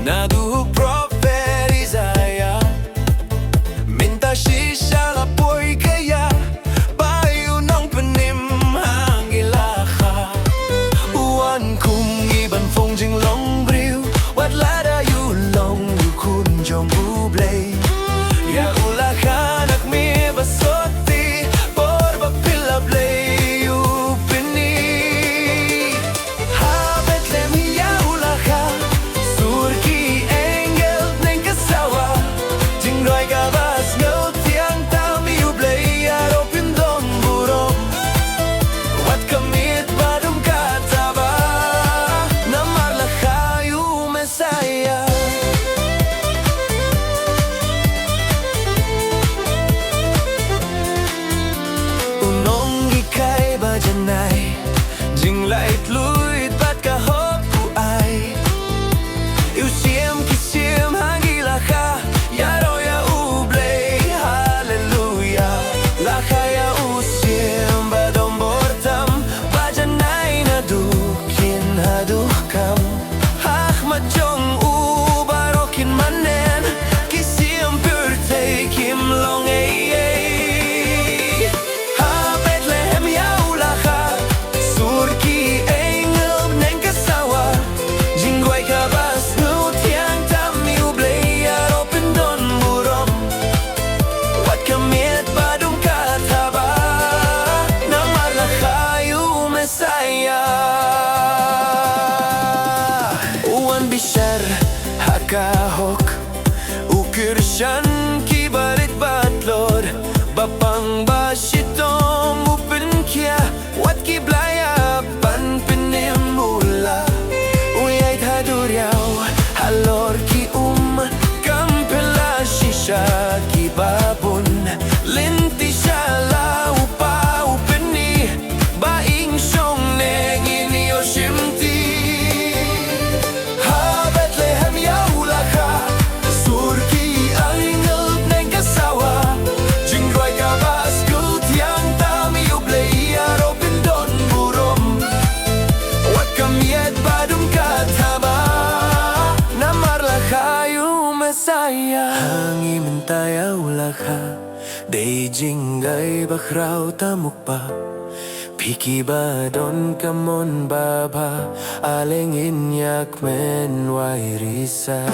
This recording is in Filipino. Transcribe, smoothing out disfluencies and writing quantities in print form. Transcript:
Naduhog properi saya Minta shisha la po'y kaya Bayo ng panim hangilaka Uwan kung iban phong jing long briu Wat lada yu long yu kun jong bublay Ya ulaka nak mi basoti Por bapila blay yu pini Habet lemi ya ulaka Surki Jingai luit bat ka hop ku ai Iu siem ki siem hangila ka Ya ro ya ublay hallelujah La ka ya u siem ba dom bortam Ba janay na dukin hadukam Hak ma jong u barokin manen Ki siem purtay kim long Bishar hakahok Ukirshan kibalit batlor Bapang basitong upin kya Wat kiblaya pan pinimula Uyay taduryaw halor ki kampela shisha kibabon Linti shala upa upini Baing siyong negini o shimti Hangi mentaya ulaka Day Jingai ba Khraw tamuk pa Piki ba don kamon baba Aleng inyak men wairisa